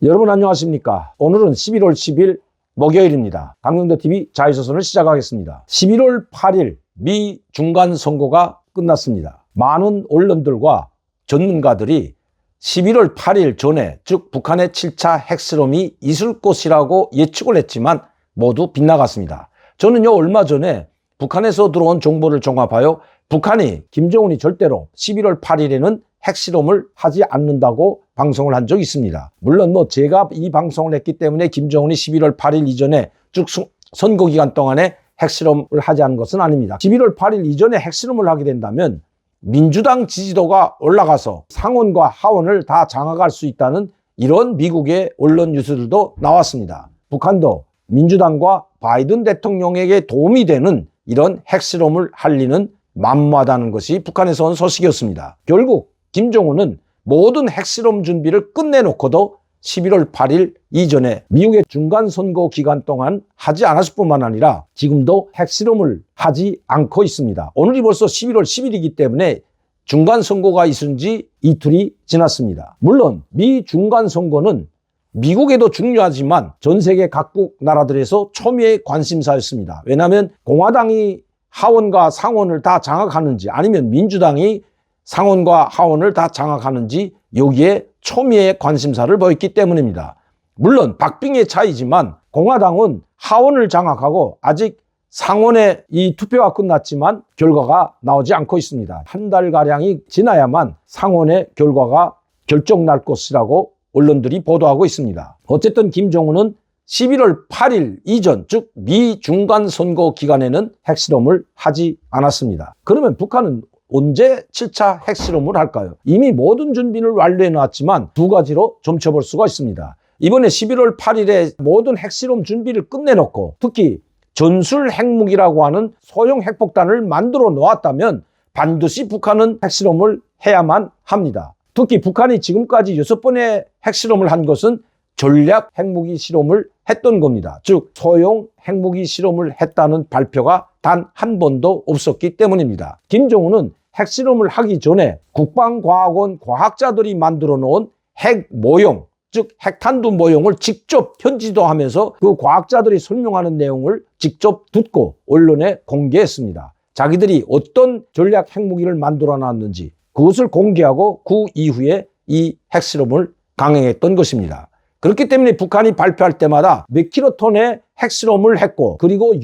여러분 안녕하십니까? 오늘은 11월 10일 목요일입니다. 강명도TV 자유조선을 시작하겠습니다. 11월 8일 미 중간선거가 끝났습니다. 많은 언론들과 전문가들이 11월 8일 전에, 즉 북한의 7차 핵실험이 있을 것이라고 예측을 했지만 모두 빗나갔습니다. 저는요, 얼마 전에 북한에서 들어온 정보를 종합하여 북한이, 김정은이 절대로 11월 8일에는 핵실험을 하지 않는다고 방송을 한 적이 있습니다. 물론 제가 이 방송을 했기 때문에 김정은이 11월 8일 이전에 쭉 선거 기간 동안에 핵실험을 하지 않은 것은 아닙니다. 11월 8일 이전에 핵실험을 하게 된다면 민주당 지지도가 올라가서 상원과 하원을 다 장악할 수 있다는 이런 미국의 언론 뉴스들도 나왔습니다. 북한도 민주당과 바이든 대통령에게 도움이 되는 이런 핵실험을 할 리는 만무하다는 것이 북한에서 온 소식이었습니다. 결국 김정은은 모든 핵실험 준비를 끝내놓고도 11월 8일 이전에 미국의 중간선거 기간 동안 하지 않았을 뿐만 아니라 지금도 핵실험을 하지 않고 있습니다. 오늘이 벌써 11월 10일이기 때문에 중간선거가 있은 지 이틀이 지났습니다. 물론 미 중간선거는 미국에도 중요하지만 전 세계 각국 나라들에서 초미의 관심사였습니다. 왜냐하면 공화당이 하원과 상원을 다 장악하는지 아니면 민주당이 상원과 하원을 다 장악하는지 여기에 초미의 관심사를 보였기 때문입니다. 물론 박빙의 차이지만 공화당은 하원을 장악하고 아직 상원의 이 투표가 끝났지만 결과가 나오지 않고 있습니다. 한 달가량이 지나야만 상원의 결과가 결정날 것이라고 언론들이 보도하고 있습니다. 어쨌든 김정은은 11월 8일 이전, 즉 미 중간선거 기간에는 핵실험을 하지 않았습니다. 그러면 북한은 언제 7차 핵실험을 할까요? 이미 모든 준비를 완료해 놨지만 두 가지로 점쳐볼 수가 있습니다. 이번에 11월 8일에 모든 핵실험 준비를 끝내놓고 특히 전술 핵무기라고 하는 소형 핵폭탄을 만들어 놓았다면 반드시 북한은 핵실험을 해야만 합니다. 특히 북한이 지금까지 6번의 핵실험을 한 것은 전략 핵무기 실험을 했던 겁니다. 즉 소형 핵무기 실험을 했다는 발표가 단 한 번도 없었기 때문입니다. 김정은은 핵실험을 하기 전에 국방과학원 과학자들이 만들어 놓은 핵 모형, 즉 핵탄두 모형을 직접 현지도하면서 그 과학자들이 설명하는 내용을 직접 듣고 언론에 공개했습니다. 자기들이 어떤 전략 핵무기를 만들어 놨는지 그것을 공개하고 그 이후에 이 핵실험을 강행했던 것입니다. 그렇기 때문에 북한이 발표할 때마다 몇 킬로톤의 핵실험을 했고 그리고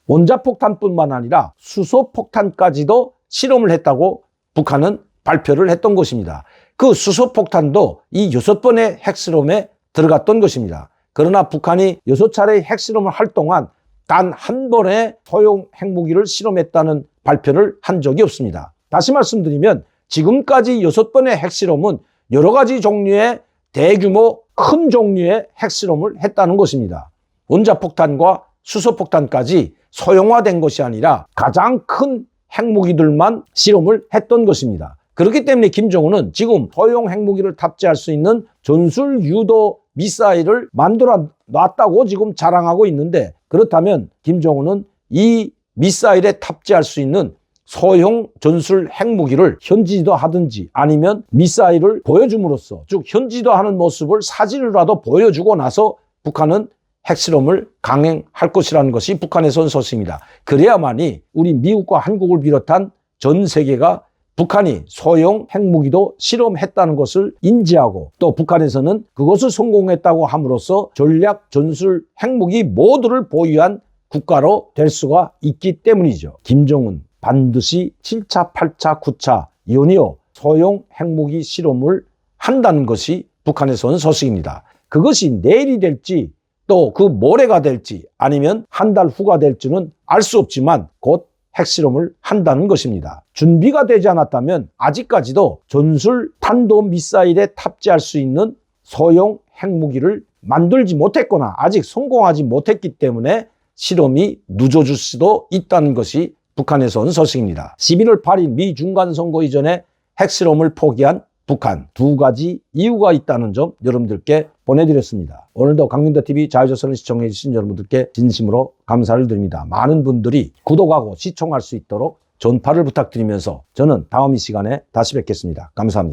원자폭탄뿐만 아니라 수소폭탄까지도 실험을 했다고 북한은 발표를 했던 것입니다. 그 수소폭탄도 이 6번의 핵실험에 들어갔던 것입니다. 그러나 북한이 6차례의 핵실험을 할 동안 단 한 번의 소형 핵무기를 실험했다는 발표를 한 적이 없습니다. 다시 말씀드리면 지금까지 6번의 핵실험은 여러 가지 종류의 대규모 큰 종류의 핵실험을 했다는 것입니다. 원자폭탄과 수소폭탄까지 소형화된 것이 아니라 가장 큰 핵무기들만 실험을 했던 것입니다. 그렇기 때문에 김정은은 지금 소형 핵무기를 탑재할 수 있는 전술 유도 미사일을 만들어 놨다고 지금 자랑하고 있는데 그렇다면 김정은은 이 미사일에 탑재할 수 있는 소형 전술 핵무기를 현지도하든지 아니면 미사일을 보여줌으로써 즉 현지도하는 모습을 사진으로라도 보여주고 나서 북한은 핵실험을 강행할 것이라는 것이 북한에서 온 소식입니다. 그래야만이 우리 미국과 한국을 비롯한 전 세계가 북한이 소형 핵무기도 실험했다는 것을 인지하고 또 북한에서는 그것을 성공했다고 함으로써 전략 전술 핵무기 모두를 보유한 국가로 될 수가 있기 때문이죠. 김정은 반드시 7차, 8차, 9차 연이어 소형 핵무기 실험을 한다는 것이 북한에서 온 소식입니다. 그것이 내일이 될지 또 그 모레가 될지 아니면 한 달 후가 될지는 알 수 없지만 곧 핵실험을 한다는 것입니다. 준비가 되지 않았다면 아직까지도 전술 탄도 미사일에 탑재할 수 있는 소형 핵무기를 만들지 못했거나 아직 성공하지 못했기 때문에 실험이 늦어질 수도 있다는 것이 북한에서 온 소식입니다. 11월 8일 미 중간선거 이전에 핵실험을 포기한 북한 두 가지 이유가 있다는 점 여러분들께 보내드렸습니다. 오늘도 강명도TV 자유조선을 시청해 주신 여러분들께 진심으로 감사를 드립니다. 많은 분들이 구독하고 시청할 수 있도록 전파를 부탁드리면서 저는 다음 이 시간에 다시 뵙겠습니다. 감사합니다.